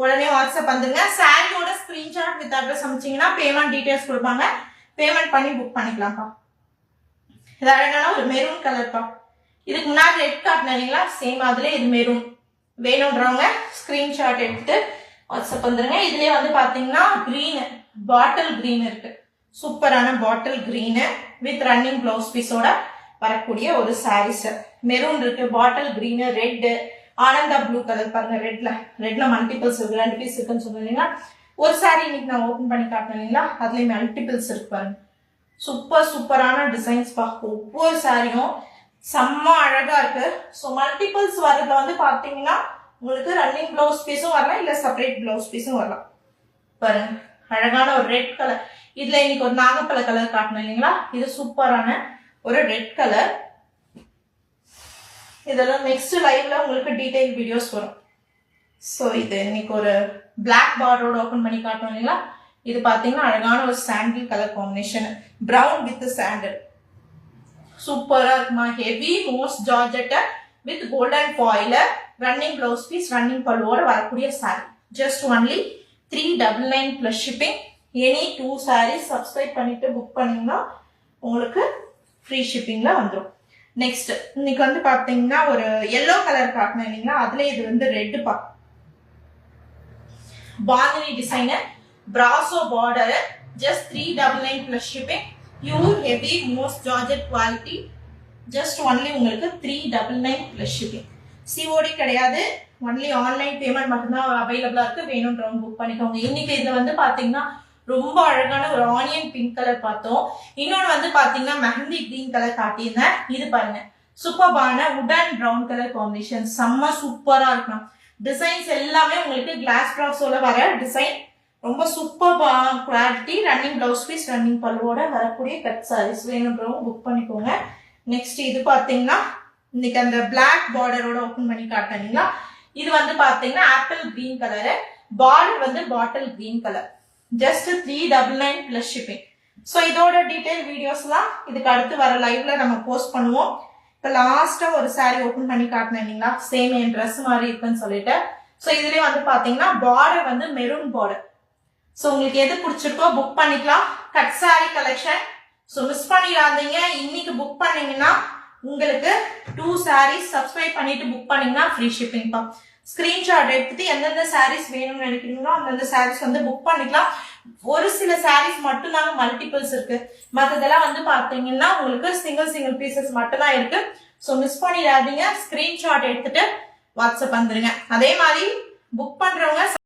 உடனே வாட்ஸ்அப் வந்துருங்க. சாரியோட ஸ்கிரீன்ஷாட் வித் அட்ரஸ் அமைச்சிங்கன்னா பேமெண்ட் டீடைல்ஸ் கொடுப்பாங்க. பேமெண்ட் பண்ணி புக் பண்ணிக்கலாம்ப்பா. இது அழகான ஒரு மெரூன் கலர்ப்பா. இதுக்கு முன்னாடி ரெட் காட்டினீங்களா, சேம் அதுல இது மெரூன். வேணும்ன்றவங்க ஸ்கிரீன்ஷாட் எடுத்துட்டு வாட்ஸ்அப் வந்துருங்க. இதுலயே வந்து பாத்தீங்கன்னா கிரீன், பாட்டில் கிரீன் இருக்கு. சூப்பரான bottle green with running blouse பீஸோட வரக்கூடிய ஒரு சாரீஸ். மெரூன் இருக்கு, bottle green, red, Ananda blue colour பாருங்க. ரெட்ல மல்டிபிள்ஸ் இருக்கு, 2 பீஸ் இருக்குன்னு சொன்னீங்கன்னா ஒரு சாரி இன்னைக்கு நான் ஓபன் பண்ணி காட்டினீங்களா, அதுலயே மல்டிபிள்ஸ் இருக்கு பாருங்க. சூப்பரான டிசைன்ஸ் பா. ஒவ்வொரு சாரியும் செம்ம அழகா இருக்கு. ஸோ மல்டிபிள்ஸ் வரதுல வந்து பாத்தீங்கன்னா உங்களுக்கு ரன்னிங் பிளவுஸ் பீஸும் வரலாம், இல்ல செப்பரேட் பிளவுஸ் பீஸும் வரலாம். பாருங்க அழகான ஒரு ரெட் கலர். இதுல இன்னைக்கு ஒரு நாகப்பழ கலர் காட்டணும் இல்லைங்களா, இது சூப்பரான ஒரு ரெட் கலர். இதெல்லாம் நெக்ஸ்ட் லைவ்ல உங்களுக்கு டீடைல் வீடியோஸ் வரும். ஸோ இது இன்னைக்கு ஒரு பிளாக் பார்டரோட ஓபன் பண்ணி காட்டணும் இல்லைங்களா, இது பாத்தீங்கன்னா அழகான ஒரு sandal colour combination, brown with sandal. சூப்பரா இருக்குமா. Heavy moss georgette with golden foil, running blouse piece, running பல்லுவோட வரக்கூடிய saree. Just only 399 plus shipping. Any 2 sarees subscribe பண்ணிட்டு புக் பண்ணீங்கன்னா உங்களுக்கு ஃப்ரீ ஷிப்பிங்ல வந்துடும். நெக்ஸ்ட் இன்னைக்கு வந்து பாத்தீங்கன்னா ஒரு எல்லோ கலர் காட்டினேன் இல்லைங்களா, அதுல இது வந்து ரெட் பா. Bandhani designer, brasso border, just 399 plus shipping. Pure heavy moss georgette quality. Just only உங்களுக்கு 399 plus shipping. சிஓடி கிடையாது, ஒன்லி ஆன்லைன் பேமெண்ட் மட்டும்தான் அவைலபிளா இருக்கு. வேணும்ன்றவங்க புக் பண்ணிக்கோங்க. இன்னைக்கு இதுல வந்து பாத்தீங்கன்னா ரொம்ப அழகான ஒரு ஆனியன் பிங்க் கலர் பார்த்தோம். இன்னொன்னு வந்து பாத்தீங்கன்னா மெஹந்தி கிரீன் கலர் காட்டியிருந்தேன். இது பாருங்க சூப்பரான உடன் பிரவுன் கலர் காம்பினேஷன், செம்ம சூப்பரா இருக்கும். டிசைன்ஸ் எல்லாமே உங்களுக்கு கிளாஸ் ட்ராப்ஸோட வர டிசைன், ரொம்ப super quality. Running blouse piece, running பல்லுவோட வரக்கூடிய கட் சாரீஸ். வேணும்ன்றவங்க புக் பண்ணிக்கோங்க. நெக்ஸ்ட் இது பாத்தீங்கன்னா இன்னைக்கு அந்த பிளாக் பார்டரோட ஓபன் பண்ணி காட்டினீங்களா, இது வந்து பாத்தீங்கன்னா ஆப்பிள் கிரீன் கலரு, பார்டர் வந்து bottle green colour. Just 399 plus shipping. So இதோட டீடைல் வீடியோஸ்லாம் இதுக்கு அடுத்து வர லைவ்ல நம்ம போஸ்ட் பண்ணுவோம். இப்போ லாஸ்டா ஒரு சாரி ஓபன் பண்ணி காட்டினீங்களா, சேம் என் ட்ரெஸ் மாதிரி இருக்குன்னு சொல்லிட்டு. ஸோ இதுலயே வந்து பாத்தீங்கன்னா பார்டர் வந்து மெரூன் பார்டர். ஸோ உங்களுக்கு எது பிடிச்சிருக்கோ புக் பண்ணிக்கலாம். Cut sorry collection. So miss பண்ணிடாதீங்க. இன்னைக்கு புக் பண்ணீங்கன்னா உங்களுக்கு 2 sarees சப்ஸ்கிரைப் பண்ணிட்டு புக் பண்ணீங்கன்னா ஃப்ரீ ஷிப்பிங் பா. ஸ்கிரீன்ஷாட் எடுத்துட்டு எந்தெந்த சாரீஸ் வேணும்னு நினைக்கிறீங்களோ அந்தந்த சாரீஸ் வந்து புக் பண்ணிக்கலாம். ஒரு சில சாரீஸ் மட்டும் தாங்க மல்டிபிள்ஸ் இருக்கு, மற்றதெல்லாம் வந்து பாத்தீங்கன்னா உங்களுக்கு சிங்கிள் பீசஸ் மட்டும் தான் இருக்கு. ஸோ மிஸ் பண்ணிடாதீங்க. ஸ்கிரீன்ஷாட் எடுத்துட்டு வாட்ஸ்அப் வந்துருங்க. அதே மாதிரி புக் பண்றவங்க